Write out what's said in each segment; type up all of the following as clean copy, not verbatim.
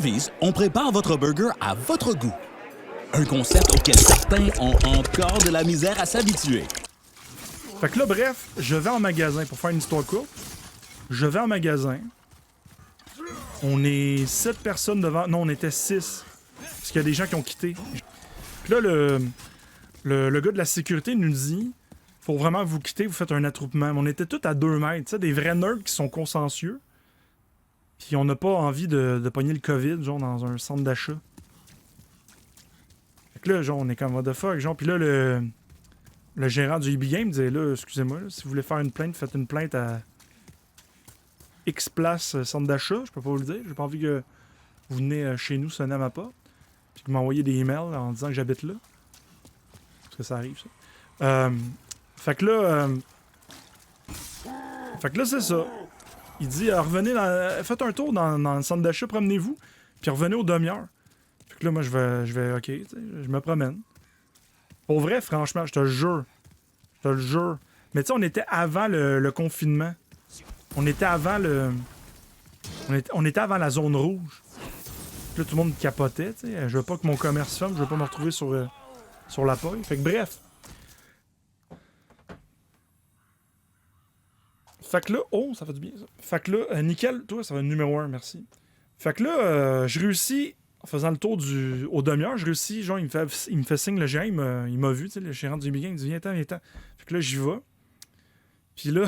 Harvey's, on prépare votre burger à votre goût. Un concept auquel certains ont encore de la misère à s'habituer. Fait que là, bref, je vais en magasin pour faire une histoire courte. Je vais en magasin. On est 7 personnes devant. Non, on était 6. Parce qu'il y a des gens qui ont quitté. Puis là, le gars de la sécurité nous dit faut vraiment que vous quittez, vous faites un attroupement. Mais on était tous à 2 mètres. Tu sais, des vrais nerds qui sont consciencieux. Puis on n'a pas envie de pogner le COVID, genre, dans un centre d'achat. Fait que là, genre, on est comme what the fuck, genre. Puis là, le gérant du EB Game disait là, excusez-moi, là, si vous voulez faire une plainte, faites une plainte à X place centre d'achat. Je peux pas vous le dire. J'ai pas envie que vous venez chez nous sonner à ma porte. Puis que m'envoyer des emails en disant que j'habite là. Parce que ça arrive, ça. Fait que là, c'est ça. Il dit revenez faites un tour dans le centre d'achat, promenez-vous, puis revenez aux demi-heures. Fait que là, moi, je vais OK, je me promène. Pour vrai, franchement, je te le jure. Je te le jure. Mais tu sais, on était avant le confinement. On était avant on était avant la zone rouge. Puis là, tout le monde capotait, tu sais. Je veux pas que mon commerce ferme, je veux pas me retrouver sur la paille. Fait que bref. Fait que là, oh, ça fait du bien, ça. Fait que là, nickel, toi, ça va être numéro 1, merci. Fait que là, je réussis, en faisant le tour aux demi-heures, je réussis, genre, il me fait signe, le gérant, il m'a vu, tu sais, le gérant du Big Game, il dit, viens-t'en. Fait que là, j'y vais. Puis là,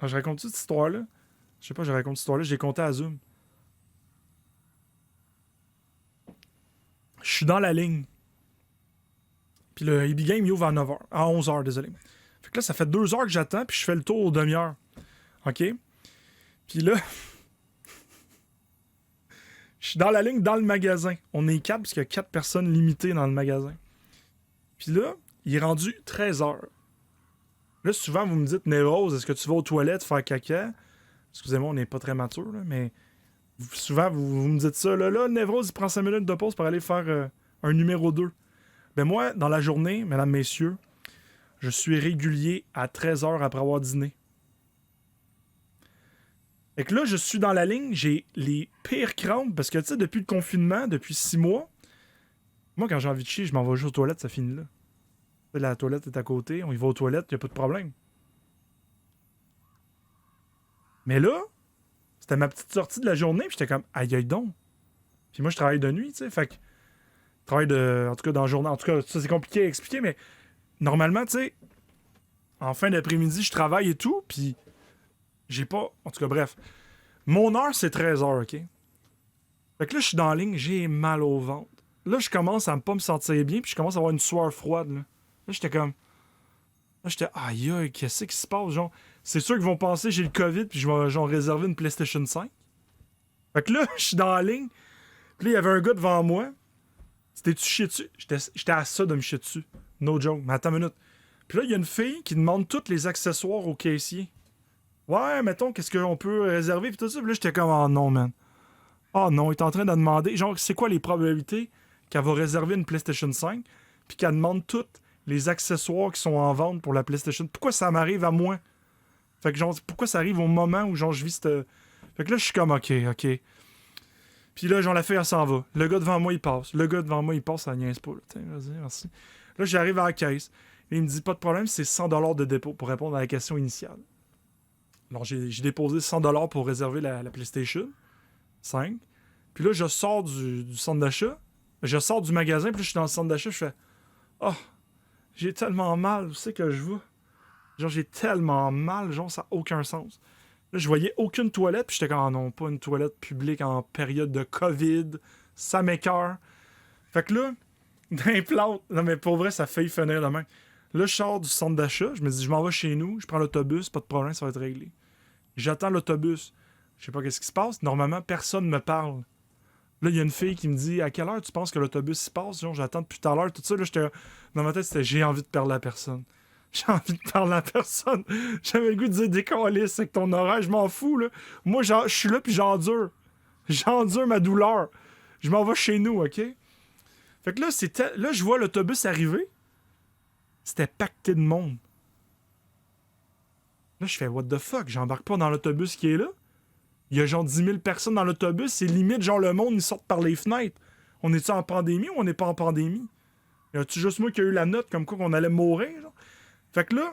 je raconte cette histoire-là. Je sais pas, je raconte cette histoire-là, je l'ai contée à Zoom. Je suis dans la ligne. Puis le EB Game, il ouvre à 9h. À 11h, désolé. Fait que là, ça fait 2 heures que j'attends, puis je fais le tour aux demi-heures. OK? Puis là, je suis dans la ligne dans le magasin. On est 4 parce qu'il y a 4 personnes limitées dans le magasin. Puis là, il est rendu 13h. Là, souvent, vous me dites, Névrose, est-ce que tu vas aux toilettes faire caca? Excusez-moi, on n'est pas très mature, là, mais souvent, vous me dites ça. Là, Névrose, il prend 5 minutes de pause pour aller faire un numéro 2. Ben moi, dans la journée, mesdames, messieurs, je suis régulier à 13h après avoir dîné. Et que là, je suis dans la ligne, j'ai les pires crampes parce que, tu sais, depuis le confinement, depuis 6 mois, moi, quand j'ai envie de chier, je m'en vais juste aux toilettes, ça finit là. La toilette est à côté, on y va aux toilettes, y a pas de problème. Mais là, c'était ma petite sortie de la journée, puis j'étais comme, aïe aïe donc. Puis moi, je travaille de nuit, tu sais, fait que, en tout cas, dans la journée, en tout cas, ça c'est compliqué à expliquer, mais normalement, tu sais, en fin d'après-midi, je travaille et tout, puis j'ai pas, en tout cas, bref. Mon heure, c'est 13h, OK? Fait que là, je suis dans la ligne, j'ai mal au ventre. Là, je commence à pas me sentir bien, puis je commence à avoir une sueur froide, là. Là, j'étais comme... Là, j'étais, aïe, aïe, qu'est-ce qui se passe, genre? C'est sûr qu'ils vont penser que j'ai le COVID, puis je vais, genre, réserver une PlayStation 5. Fait que là, je suis dans la ligne, puis là, il y avait un gars devant moi. C'était-tu chier dessus? J'étais à ça de me chier dessus. No joke. Mais attends une minute. Puis là, il y a une fille qui demande tous les accessoires au caissier. Ouais, mettons, qu'est-ce qu'on peut réserver, puis tout ça. Puis là, j'étais comme, oh non, man. Oh non, il est en train de demander, genre, c'est quoi les probabilités qu'elle va réserver une PlayStation 5, puis qu'elle demande tous les accessoires qui sont en vente pour la PlayStation. Pourquoi ça m'arrive à moi? Fait que, genre, pourquoi ça arrive au moment où, genre, je vis cette... Fait que là, je suis comme, OK. Puis là, genre, la fille, elle s'en va. Le gars devant moi, il passe. Ça niaise pas. Là. Tiens, vas-y, merci. Là, j'arrive à la caisse. Et il me dit, pas de problème, c'est 100$ de dépôt pour répondre à la question initiale. Alors, j'ai déposé 100$ pour réserver la PlayStation 5. Puis là, je sors du centre d'achat. Je sors du magasin, puis là, je suis dans le centre d'achat, je fais « Oh, j'ai tellement mal, où c'est que je vais? » Genre, j'ai tellement mal, genre, ça n'a aucun sens. Là, je voyais aucune toilette, puis j'étais comme « Ah non, pas une toilette publique en période de COVID, ça m'écoeure. » Fait que là, d'implante, non mais pour vrai, ça fait finir demain. Là, je sors du centre d'achat, je me dis « Je m'en vais chez nous, je prends l'autobus, pas de problème, ça va être réglé. » J'attends l'autobus. Je sais pas qu'est-ce qui se passe. Normalement, personne me parle. Là, il y a une fille qui me dit « À quelle heure tu penses que l'autobus se passe? » Genre, j'attends depuis tout à l'heure. Tout ça, là, j'étais... Dans ma tête, c'était « J'ai envie de perdre la personne. » J'ai envie de perdre la personne. J'avais le goût de dire « Décalisse, c'est que ton horaire, je m'en fous, là. » Moi, je suis là, puis j'endure. J'endure ma douleur. Je m'en vais chez nous, OK? Fait que là, là, je vois l'autobus arriver. C'était pacté de monde. Là, je fais « What the fuck? » J'embarque pas dans l'autobus qui est là. Il y a genre 10 000 personnes dans l'autobus. C'est limite, genre, le monde, ils sortent par les fenêtres. On est-tu en pandémie ou on n'est pas en pandémie? Y a-tu juste moi qui a eu la note comme quoi qu'on allait mourir, genre? Fait que là,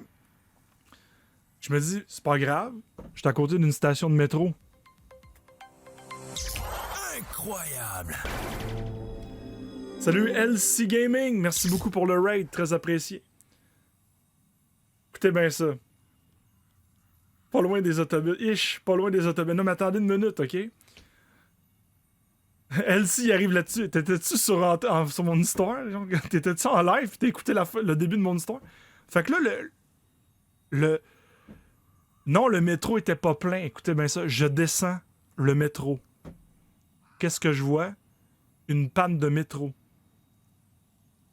je me dis, c'est pas grave. J'étais à côté d'une station de métro. Incroyable! Salut LC Gaming, merci beaucoup pour le raid, très apprécié. Écoutez bien ça. Pas loin des autobus. Pas loin des autobus. Non, mais attendez une minute, ok? LC il arrive là-dessus. T'étais-tu sur mon histoire? Genre, t'étais-tu en live? T'as écouté le début de mon histoire? Fait que là, non, le métro était pas plein. Écoutez bien ça. Je descends le métro. Qu'est-ce que je vois? Une panne de métro.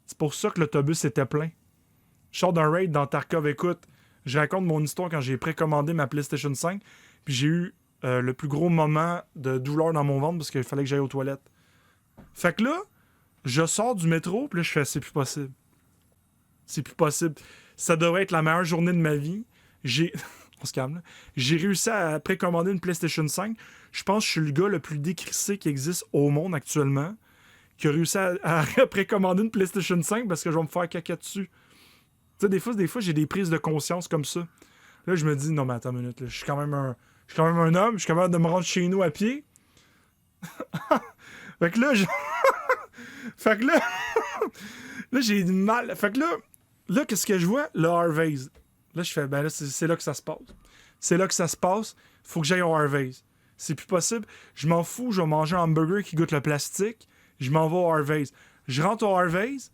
C'est pour ça que l'autobus était plein. Je sors d'un raid dans Tarkov. Écoute, je raconte mon histoire quand j'ai précommandé ma PlayStation 5. Puis j'ai eu le plus gros moment de douleur dans mon ventre parce qu'il fallait que j'aille aux toilettes. Fait que là, je sors du métro. Puis là, je fais, c'est plus possible. C'est plus possible. Ça devrait être la meilleure journée de ma vie. On se calme, là. J'ai réussi à précommander une PlayStation 5. Je pense que je suis le gars le plus décrissé qui existe au monde actuellement, qui a réussi à précommander une PlayStation 5 parce que je vais me faire caca dessus. Tu sais, des fois, j'ai des prises de conscience comme ça. Là, je me dis, non, mais attends une minute, là, je suis quand même un homme, je suis capable de me rendre chez nous à pied. Fait que là, fait que là, là, j'ai du mal. Fait que là, qu'est-ce que je vois? Le Harvey's. Là, je fais, ben là, c'est là que ça se passe. C'est là que ça se passe. Faut que j'aille au Harvey's. C'est plus possible. Je m'en fous, je vais manger un hamburger qui goûte le plastique. Je m'en vais au Harvey's. Je rentre au Harvey's.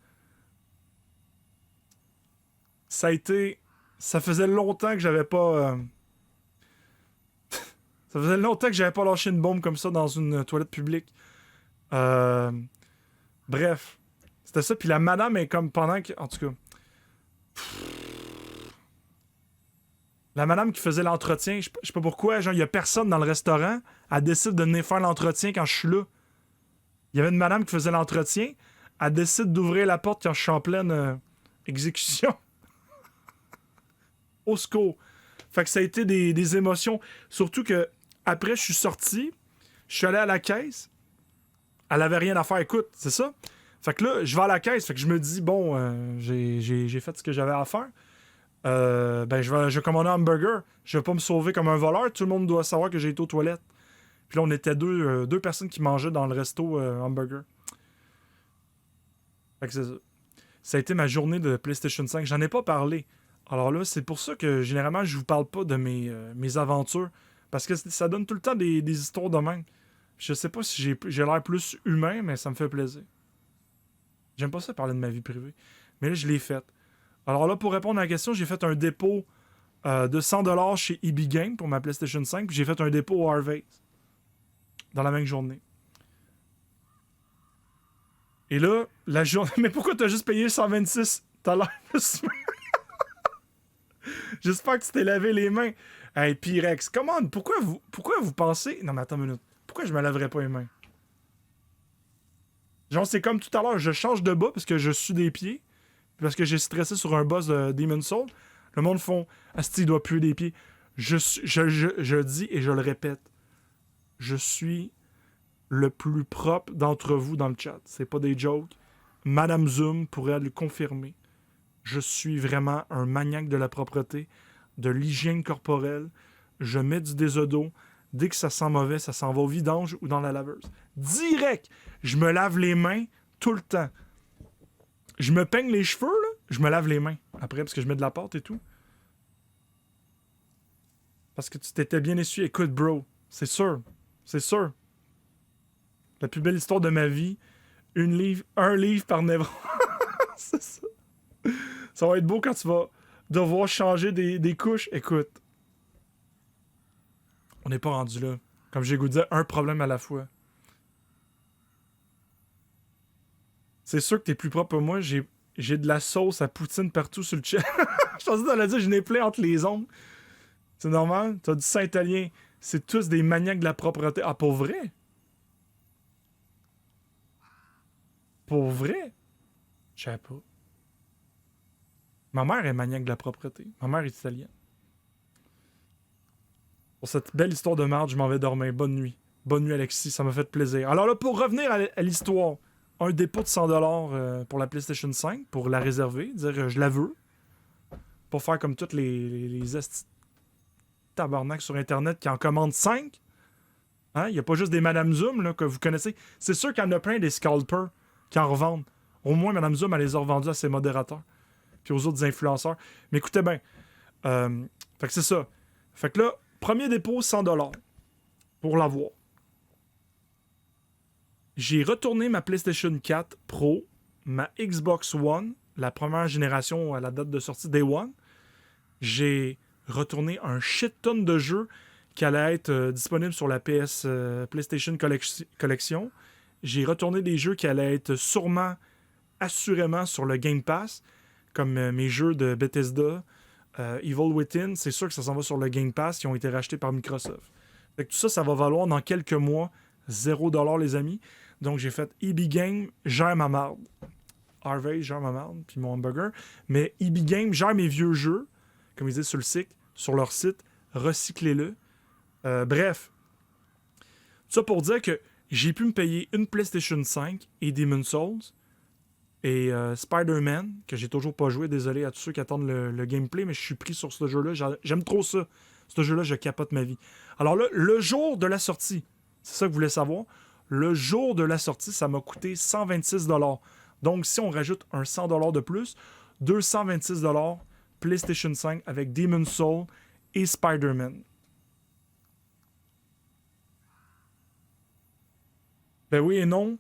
Ça faisait longtemps que j'avais pas... Ça faisait longtemps que j'avais pas lâché une bombe comme ça dans une toilette publique. Bref. C'était ça. Puis la madame est comme pendant que... En tout cas... La madame qui faisait l'entretien, je sais pas pourquoi, genre, il y a personne dans le restaurant. Elle décide de venir faire l'entretien quand je suis là. Il y avait une madame qui faisait l'entretien. Elle décide d'ouvrir la porte quand je suis en pleine exécution. Au secours. Fait que ça a été des émotions. Surtout que après, je suis sorti. Je suis allé à la caisse. Elle avait rien à faire. Écoute, c'est ça. Fait que là, je vais à la caisse. Fait que je me dis, bon, j'ai fait ce que j'avais à faire. Ben, je vais commander un hamburger. Je vais pas me sauver comme un voleur. Tout le monde doit savoir que j'ai été aux toilettes. Puis là, on était deux personnes qui mangeaient dans le resto hamburger. Fait que c'est ça. Ça a été ma journée de PlayStation 5. J'en ai pas parlé. Alors là, c'est pour ça que généralement, je vous parle pas de mes aventures. Parce que ça donne tout le temps des histoires de même. Je sais pas si j'ai l'air plus humain, mais ça me fait plaisir. J'aime pas ça parler de ma vie privée. Mais là, je l'ai faite. Alors là, pour répondre à la question, j'ai fait un dépôt de 100$ chez EB Games pour ma PlayStation 5, puis j'ai fait un dépôt au Harvey's dans la même journée. Et là, la journée... Mais pourquoi t'as juste payé 126? T'as l'air... J'espère que tu t'es lavé les mains. Hey, Pyrex, comment... Pourquoi vous pensez... Non, mais attends une minute. Pourquoi je me laverais pas les mains? Genre, c'est comme tout à l'heure, je change de bas parce que je suis des pieds. Parce que j'ai stressé sur un boss de Demon's Souls. Le monde font Asti, il doit puer des pieds. Je dis et je le répète. Je suis le plus propre d'entre vous dans le chat. C'est pas des jokes. Madame Zoom pourrait le confirmer. Je suis vraiment un maniaque de la propreté, de l'hygiène corporelle. Je mets du désodo. Dès que ça sent mauvais, ça s'en va au vidange ou dans la laveuse. Direct! Je me lave les mains tout le temps. Je me peigne les cheveux, là, je me lave les mains après parce que je mets de la pâte et tout. Parce que tu t'étais bien essuyé. Écoute, bro, c'est sûr. C'est sûr. La plus belle histoire de ma vie. Un livre par névron. C'est ça. Ça va être beau quand tu vas devoir changer des couches. Écoute. On n'est pas rendu là. Comme j'ai goûté, un problème à la fois. C'est sûr que t'es plus propre que moi. J'ai de la sauce à poutine partout sur le chat. Je pensais que t'allais dire, je n'ai plein entre les ongles. C'est normal? T'as du Saint-Italien. C'est tous des maniaques de la propreté. Ah, pour vrai? Pour vrai? Je sais pas. Ma mère est maniaque de la propreté. Ma mère est italienne. Pour cette belle histoire de merde, je m'en vais dormir. Bonne nuit. Bonne nuit, Alexis. Ça m'a fait plaisir. Alors là, pour revenir à l'histoire, un dépôt de 100$ pour la PlayStation 5, pour la réserver, dire je la veux. Pour faire comme toutes les tabarnak sur Internet qui en commandent 5. Hein? Il n'y a pas juste des Madame Zoom là, que vous connaissez. C'est sûr qu'il y en a plein des scalpers qui en revendent. Au moins, Madame Zoom, elle les a revendus à ses modérateurs. Puis aux autres influenceurs. Mais écoutez bien. Fait que c'est ça. Fait que là, premier dépôt, 100$ pour l'avoir. J'ai retourné ma PlayStation 4 Pro, ma Xbox One, la première génération à la date de sortie Day One. J'ai retourné un shit ton de jeux qui allait être disponible sur la PlayStation Collection. J'ai retourné des jeux qui allaient être assurément sur le Game Pass, comme mes jeux de Bethesda, Evil Within. C'est sûr que ça s'en va sur le Game Pass, qui ont été rachetés par Microsoft. Fait que tout ça, ça va valoir dans quelques mois 0$ les amis. Donc j'ai fait EB Game, gère ma marde. Harvey gère ma marde, puis mon hamburger. Mais EB Game gère mes vieux jeux, comme ils disent sur leur site, recyclez-le. Bref, tout ça pour dire que j'ai pu me payer une PlayStation 5 et Demon's Souls et Spider-Man, que j'ai toujours pas joué, désolé à tous ceux qui attendent le gameplay, mais je suis pris sur ce jeu-là, j'aime trop ça. Ce jeu-là, je capote ma vie. Alors là, le jour de la sortie, c'est ça que vous voulez savoir, le jour de la sortie, ça m'a coûté 126$. Donc si on rajoute un 100$ de plus, 226$ PlayStation 5 avec Demon's Souls et Spider-Man. Ben oui et non,